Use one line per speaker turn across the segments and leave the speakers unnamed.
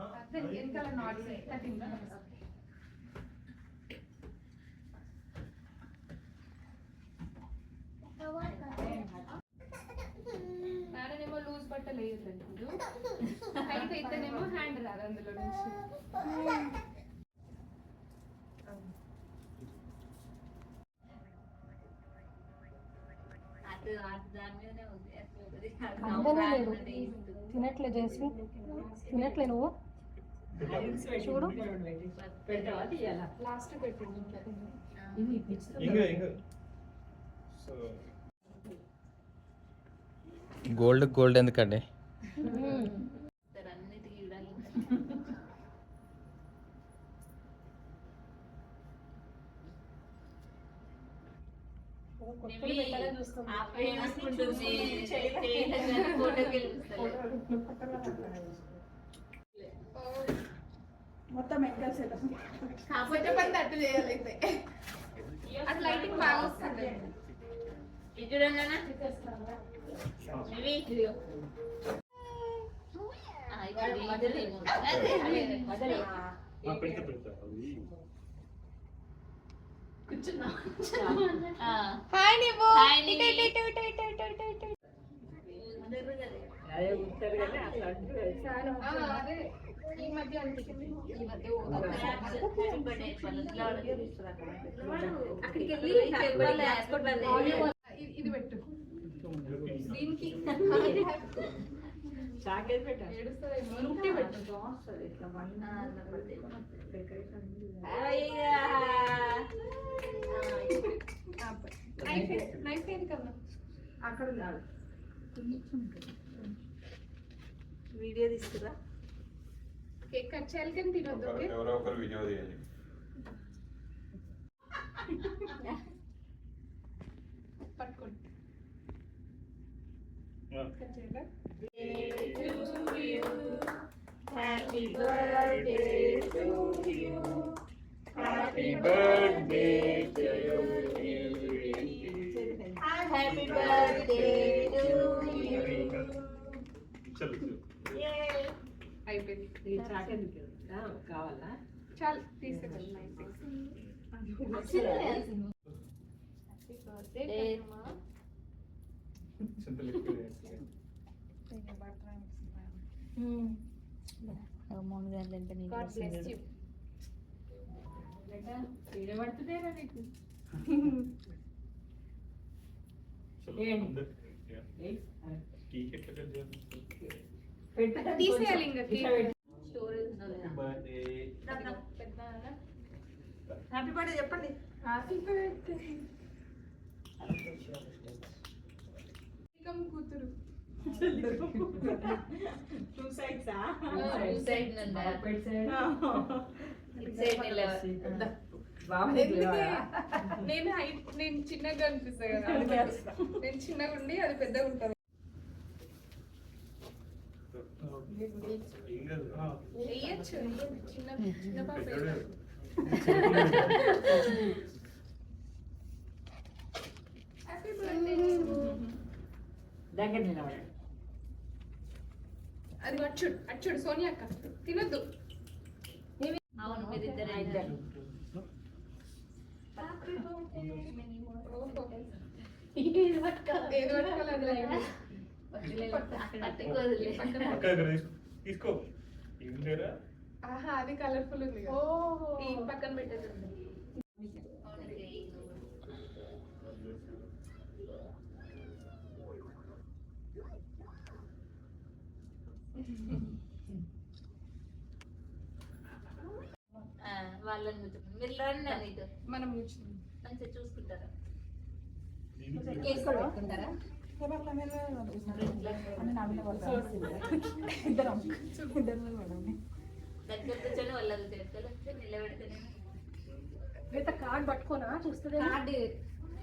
అదే వెనకాల NATS cutting. మేడనేమో loose బట్టలు వేయద్దండి మీరు, హైట్ అయితేనేమో హ్యాండ్ రాదు అందులో నుంచి.
తినట్లే చేసి తినట్లే నువ్వు చూడు.
లాస్ట్ పెట్టింది.
గోల్డ్ గోల్డ్ ఎందుకండి?
మొత్తం కాకపోతే పని అట్టు చేయాలైతే అది లైటింగ్ బాగా వస్తుంది. ఈ మధ్య ఇది పెట్టు దీనికి నైఫ్ ఏది కన్నా అక్కడ
వీడియో తీసుకురా.
కేక్ కట్ చేయాలి కానీ తినొద్దు.
ఎవరో ఒకరు వీడియో తీయాలి.
పట్టుకోండి.
Happy birthday to you, happy
birthday to you,
happy birthday to you.
అయిపోయింది.
కావాలా?
చాలు తీసుకెళ్ళి. తీసేయాలి ఇంకా
హ్యాపీ బర్త్డే చెప్పండి.
హ్యాపీ బర్త్డే కూతురు.
టూ సైడ్స్
నేను చిన్నగా అనిపిస్తా కదా, నేను చిన్నగా ఉండి అది పెద్దగా ఉంటుంది. వేయచ్చు చిన్న చిన్న పాప. Happy birthday.
దగ్గర నిలబడండి.
అది అచ్చుడు అచ్చుడు సోనియా అక్క తినొద్దు.
అవును మీరిద్దరు
ఏది పట్టుకోవాలి.
తీసుకో.
ఆహా అది కలర్ఫుల్ ఉంది. ఈ పక్కన పెట్టేది.
వాళ్ళని మీరు రండి.
మనం
మంచిగా చూసుకుంటారా?
పెట్టుకుంటారా?
దగ్గర కూర్చొని వాళ్ళది నిలబెడితే
కార్డ్ పట్టుకోనా చూస్తుంది.
కార్డు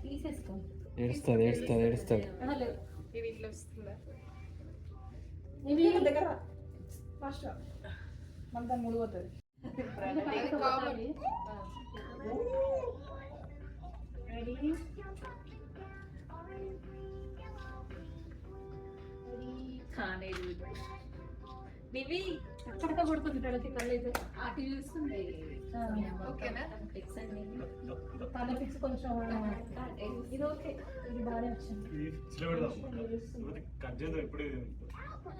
తీసేసుకో.
ఏడుస్తుంది ఏడుస్తుంది ఏడుస్తుంది.
ఇది ఇట్లా వస్తుందా?
ఇవి దగ్గర ఫస్ట్ మన దాన్ని ముడిపోతుంది. నివి చక్కగా కొడుతుంది తనకి కళ్ళు అయితే
అటు చూస్తుంది. ఓకేనా?
తన ఫిక్స్ కొంచెం ఇది ఓకే, ఇది బాగానే వచ్చింది.
కట్ చేద్దాం ఇప్పుడే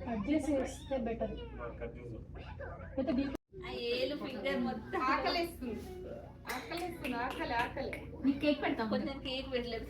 కట్ చేసి వేస్తే బెటర్.
కట్ చేద్దాం.
అయితే డీప్
ఆ ఏలు ఫింగర్ మొత్తం
ఆకలేస్తుంది. ఆకలి.
నీకు కేక్ పెడతాం.
కొంచెం కేక్ పెట్టలేదు